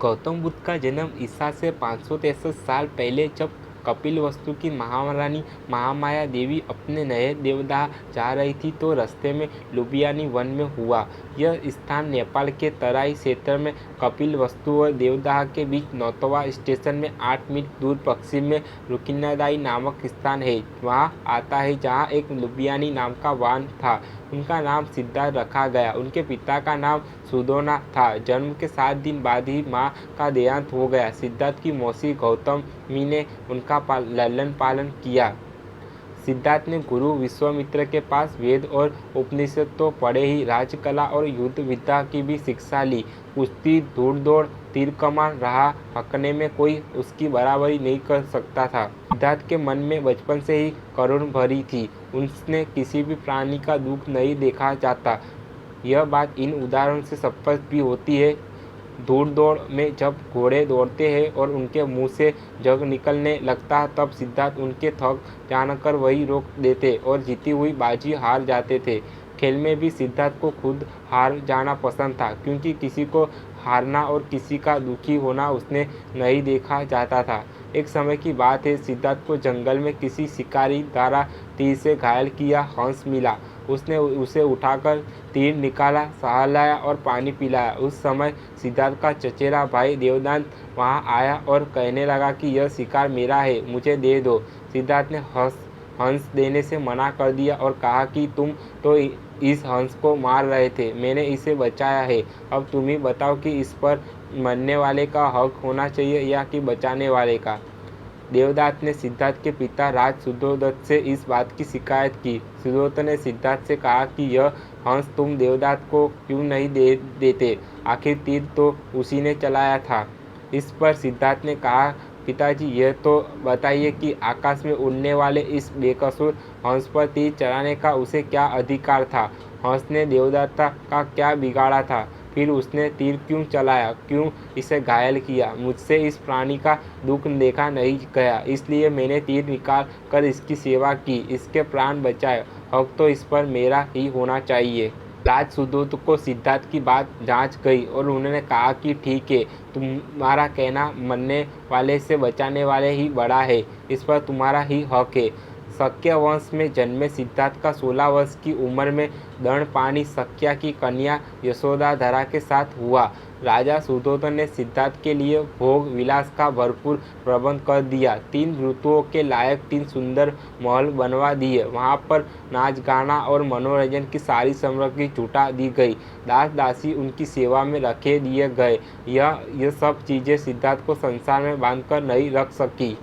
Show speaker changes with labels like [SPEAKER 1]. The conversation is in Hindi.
[SPEAKER 1] गौतम बुद्ध का जन्म ईसा से 563 साल पहले, जब कपिलवस्तु की महारानी महामाया देवी अपने नए देवदाह जा रही थी तो रास्ते में लुम्बिनी वन में हुआ। यह स्थान नेपाल के तराई क्षेत्र में कपिलवस्तु और देवदाह के बीच नौतवा स्टेशन में 8 मील दूर पश्चिम में रुकिनादाई नामक स्थान है वहाँ आता है, जहाँ एक लुम्बिनी नाम का वाहन था। उनका नाम सिद्धार्थ रखा गया। उनके पिता का नाम सुधोना था। जन्म के 7 दिन बाद ही मां का देहांत हो गया। सिद्धार्थ की मौसी गौतमी ने उनका लालन पालन किया। सिद्धार्थ ने गुरु विश्वामित्र के पास वेद और उपनिषद तो पढ़े ही, राजकला और युद्ध विद्या की भी शिक्षा ली। कुश्ती, दौड़, तीर कमान, राह हाँकने में कोई उसकी बराबरी नहीं कर सकता था। सिद्धार्थ के मन में बचपन से ही करुण भरी थी। उसने किसी भी प्राणी का दुख नहीं देखा जाता। यह बात इन उदाहरणों से स्पष्ट भी होती है। दौड़ में जब घोड़े दौड़ते हैं और उनके मुंह से जग निकलने लगता है, तब सिद्धार्थ उनके थक जानकर वही रोक देते और जीती हुई बाजी हार जाते थे। खेल में भी सिद्धार्थ को खुद हार जाना पसंद था, क्योंकि किसी को हारना और किसी का दुखी होना उसने नहीं देखा जाता था। एक समय की बात है, सिद्धार्थ को जंगल में किसी शिकारी द्वारा तीर से घायल किया हंस मिला। उसने उसे उठाकर तीर निकाला, सहलाया और पानी पिलाया। उस समय सिद्धार्थ का चचेरा भाई देवदान वहां आया और कहने लगा कि यह शिकार मेरा है, मुझे दे दो। सिद्धार्थ ने हंस देने से मना कर दिया और कहा कि तुम तो इस हंस को मार रहे थे, मैंने इसे बचाया है। अब तुम ही बताओ कि इस पर मरने वाले का हक होना चाहिए या कि बचाने वाले का। देवदत्त ने सिद्धार्थ के पिता राज सुधोदत्त से इस बात की शिकायत की। सुधोदत्त ने सिद्धार्थ से कहा कि यह हंस तुम देवदत्त को क्यों नहीं देते, आखिर तीर तो उसी ने चलाया था। इस पर सिद्धार्थ ने कहा, पिताजी यह तो बताइए कि आकाश में उड़ने वाले इस बेकसूर हंस पर तीर चलाने का उसे क्या अधिकार था। हंस ने देवदत्त का क्या बिगाड़ा था, फिर उसने तीर क्यों चलाया, क्यों इसे घायल किया। मुझसे इस प्राणी का दुख देखा नहीं गया, इसलिए मैंने तीर निकाल कर इसकी सेवा की, इसके प्राण बचाए। हक तो इस पर मेरा ही होना चाहिए। राज सुधोदत्त को सिद्धार्थ की बात जांच गई और उन्होंने कहा कि ठीक है, तुम्हारा कहना मरने वाले से बचाने वाले ही बड़ा है, इस पर तुम्हारा ही हक है। शक्य वंश में जन्मे सिद्धार्थ का 16 वर्ष की उम्र में दंडपाणी शक्या की कन्या यशोधरा के साथ हुआ। राजा सुधोदत्त ने सिद्धार्थ के लिए भोग विलास का भरपूर प्रबंध कर दिया। 3 ऋतुओं के लायक 3 सुंदर महल बनवा दिए। वहां पर नाच गाना और मनोरंजन की सारी सामग्री जुटा दी गई। दास दासी उनकी सेवा में रखे दिए गए। यह सब चीज़ें सिद्धार्थ को संसार में बांधकर नहीं रख सकी।